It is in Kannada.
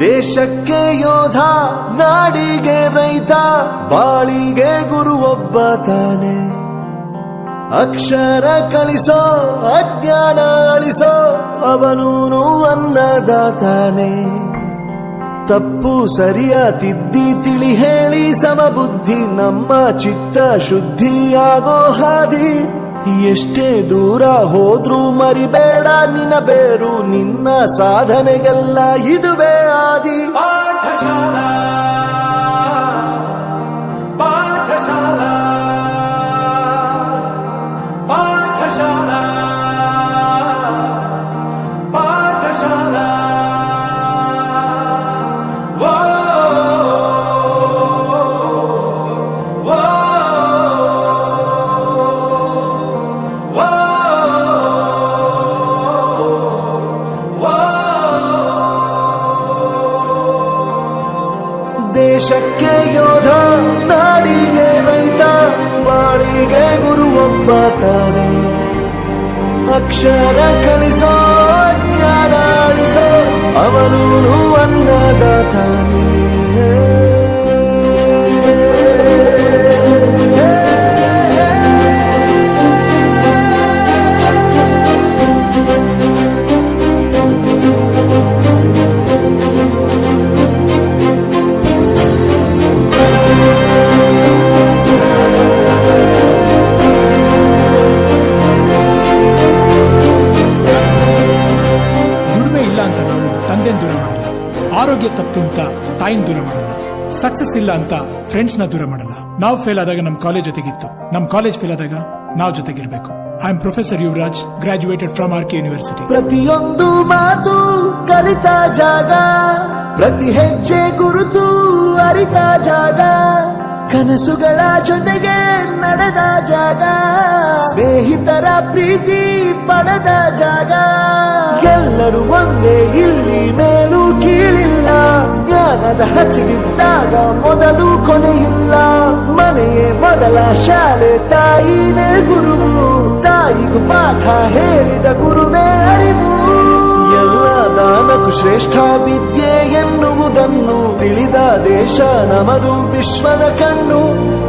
ದೇಶಕ್ಕೆ ಯೋಧ, ನಾಡಿಗೆ ರೈತ, ಬಾಳಿಗೆ ಗುರು ಒಬ್ಬ ತಾನೆ. ಅಕ್ಷರ ಕಲಿಸೋ, ಅಜ್ಞಾನ ಅಳಿಸೋ, ಅವನೂನು ಅನ್ನದಾತಾನೆ. ತಪ್ಪು ಸರಿಯ ತಿದ್ದಿ ತಿಳಿ ಹೇಳಿ ಸಮಬುದ್ಧಿ, ನಮ್ಮ ಚಿತ್ತ ಶುದ್ಧಿಯಾಗೋ ಹಾದಿ. ಎಷ್ಟೇ ದೂರ ಹೋದ್ರೂ ಮರಿಬೇಡ ನಿನ್ನ ಬೇರು, ನಿನ್ನ ಸಾಧನೆಗೆಲ್ಲ ಇದುವೇ ಆದಿ. ಪಾಠಶಾಲಾ ಪಾಠಶಾಲಾ ಪಾಠಶಾಲಾ ಪಾಠಶಾಲಾ. ದೇಶಕ್ಕೆ ಯೋಧ, ನಾಡಿಗೆ ರೈತ, ಬಾಳಿಗೆ ಗುರು ಒಬ್ಬ ತಾನೆ. ಅಕ್ಷರ ಕಲಿಸೋ, ಜ್ಞಾನ ಅಳಿಸೋ, ಅವನೂನು ಅನ್ನದಾತಾನೆ. ತಂದೆನ್ ದೂರ ಮಾಡಲ್ಲ, ಆರೋಗ್ಯ ತಪ್ಪು ಅಂತ ತಾಯಿನ ದೂರ ಮಾಡಲ್ಲ, ಸಕ್ಸಸ್ ಇಲ್ಲ ಅಂತ ಫ್ರೆಂಡ್ಸ್ ನ ದೂರ ಮಾಡಲ್ಲ. ನಾವು ಫೇಲ್ ಆದಾಗ ನಮ್ ಕಾಲೇಜ್ ಜೊತೆಗಿತ್ತು, ನಮ್ ಕಾಲೇಜ್ ಫೇಲ್ ಆದಾಗ ನಾವು ಜೊತೆಗಿರ್ಬೇಕು. I am professor Yuvaraj, graduated from R K university. ಪ್ರತಿಯೊಂದು ಮಾತು ಕಲಿತ ಜಾಗ, ಪ್ರತಿ ಹೆಜ್ಜೆ ಗುರುತು ಅರಿತ ಜಾಗ, ಕನಸುಗಳ ಜೊತೆಗೆ ನಡೆದ ಜಾಗ, ಸ್ನೇಹಿತರ ಪ್ರೀತಿ ಪಡೆದ ಜಾಗ. ಎಲ್ಲರೂ ಒಂದೇ, ಇಲ್ಲಿ ಮೇಲೂ ಕೀಳಿಲ್ಲ, ಜ್ಞಾನದ ಹಸಿವಿದ್ದಾಗ ಮೊದಲು ಕೊನೆಯಿಲ್ಲ. ಮನೆಯೇ ಮೊದಲ ಶಾಲೆ, ತಾಯಿನೇ ಗುರುವು, ತಾಯಿಗೂ ಪಾಠ ಹೇಳಿದ ಗುರುವೇ ಅರಿವು. ಎಲ್ಲ ದಾನಕ್ಕೂ ಶ್ರೇಷ್ಠ ವಿದ್ಯೆ ಎನ್ನುವುದನ್ನು ತಿಳಿದ ದೇಶ ನಮದು, ವಿಶ್ವದ ಕಣ್ಣು.